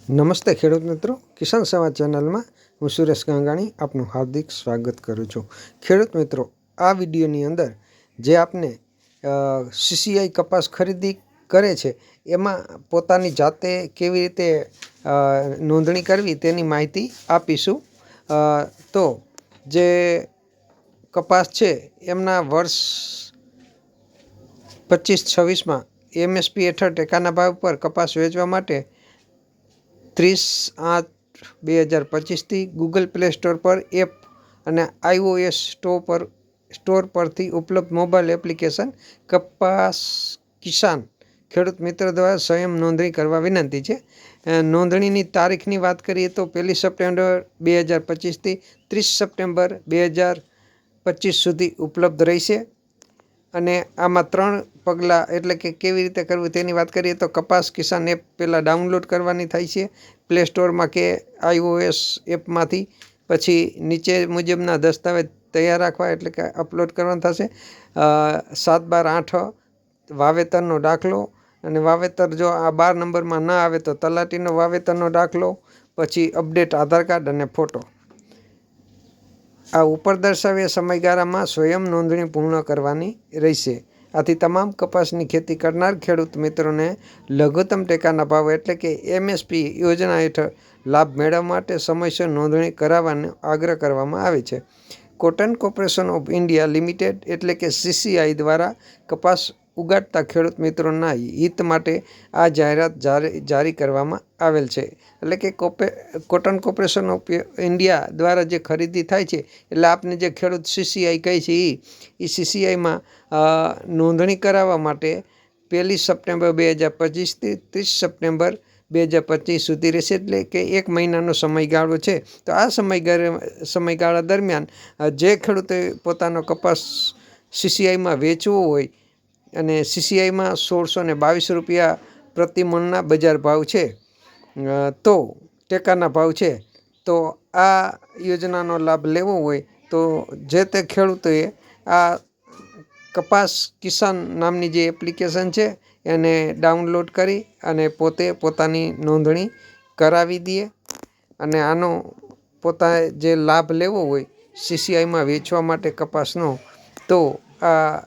નમસ્તે ખેડૂત મિત્રો, કિસાન સંવાદ ચેનલમાં હું સુરેશ ગાંગાણી આપનું હાર્દિક સ્વાગત કરું છું। ખેડૂત મિત્રો, આ વિડીયોની અંદર જે આપને સીસીઆઈ કપાસ ખરીદી કરે છે એમાં પોતાની જાતે કેવી રીતે નોંધણી કરવી તેની માહિતી આપીશું। તો જે કપાસ છે એમના વર્ષ 25-26માં એમએસપી હેઠળ ટેકાના ભાવ પર કપાસ વેચવા માટે 30/8/2025થી ગૂગલ પ્લે સ્ટોર પર એપ અને iOS સ્ટોર પરથી ઉપલબ્ધ મોબાઈલ એપ્લિકેશન કપાસ કિસાન ખેડૂત મિત્ર દ્વારા સ્વયં નોંધણી કરવા વિનંતી છે। નોંધણીની તારીખની વાત કરીએ તો 1 સપ્ટેમ્બર 2025થી 30 સપ્ટેમ્બર 2025 સુધી ઉપલબ્ધ રહેશે। અને આમાં 3 પગલાં એટલે કે કેવી રીતે કરવું તેની વાત કરીએ તો કપાસ કિસાન એપ પહેલાં ડાઉનલોડ કરવાની થાય છે પ્લે સ્ટોરમાં કે iOS એપમાંથી। પછી નીચે મુજબના દસ્તાવેજ તૈયાર રાખવા એટલે કે અપલોડ કરવાના થશે। 7/12/8 વાવેતરનો દાખલો, અને વાવેતર જો આ 12 નંબરમાં ન આવે તો તલાટીનો વાવેતરનો દાખલો, પછી અપડેટ આધાર કાર્ડ અને ફોટો। આ ઉપર દર્શાવ્યા સમયગાળામાં સ્વયં નોંધણી પૂર્ણ કરવાની રહેશે। આથી તમામ કપાસની ખેતી કરનાર ખેડૂત મિત્રોને લઘુત્તમ ટેકાના ભાવ એટલે કે એમએસપી યોજના હેઠળ લાભ મેળવવા માટે સમયસર નોંધણી કરાવવાનો આગ્રહ કરવામાં આવે છે। Cotton corporation of India limited એટલે કે સીસીઆઈ દ્વારા કપાસ ઉગાડતા ખેડૂત મિત્રોના હિત માટે આ જાહેરાત જારી કરવામાં આવેલ છે। એટલે કે કોટન કોર્પોરેશન ઓફ ઇન્ડિયા દ્વારા જે ખરીદી થાય છે એટલે આપને જે ખેડૂત સીસીઆઈ કહે છે એ સીસીઆઈમાં નોંધણી કરાવવા માટે 1 સપ્ટેમ્બર 2025થી 30 સપ્ટેમ્બર 2025 સુધી રહેશે। એટલે કે 1 મહિનાનો સમયગાળો છે। તો આ સમયગાળા દરમિયાન જે ખેડૂતે પોતાનો કપાસ સીસીઆઈમાં વેચવો હોય અને સીસીઆઈમાં 1622 રૂપિયા પ્રતિ મણના બજાર ભાવ છે, તો ટેકાના ભાવ છે, તો આ યોજનાનો લાભ લેવો હોય તો જે તે ખેડૂતોએ આ કપાસ કિસાન નામની જે એપ્લિકેશન છે એને ડાઉનલોડ કરી અને પોતે પોતાની નોંધણી કરાવી દે। અને આનો પોતાએ જે લાભ લેવો હોય સીસીઆઈમાં વેચવા માટે કપાસનો, તો આ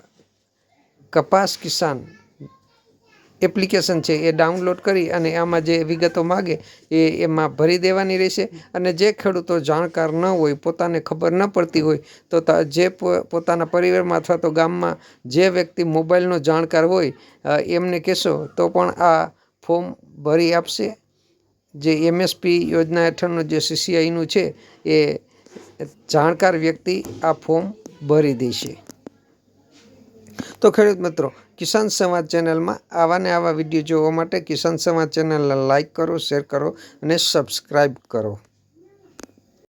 કપાસ કિસાન એપ્લિકેશન છે એ ડાઉનલોડ કરી અને આમાં જે વિગતો માગે એમાં ભરી દેવાની રહેશે। અને જે ખેડૂતો જાણકાર ન હોય, પોતાને ખબર ન પડતી હોય, તો જે પોતાના પરિવારમાં અથવા તો ગામમાં જે વ્યક્તિ મોબાઈલનો જાણકાર હોય એમને કહેશો તો પણ આ ફોર્મ ભરી આપશે। જે એમએસપી યોજના હેઠળનું જે સીસીઆઈનું છે એ જાણકાર વ્યક્તિ આ ફોર્મ ભરી દેશે। તો ખેડૂત મિત્રો, કિસાન સંવાદ ચેનલમાં આવા ને આવા વિડીયો જોવા માટે કિસાન સંવાદ ચેનલને લાઇક કરો, શેર કરો અને સબસ્ક્રાઈબ કરો।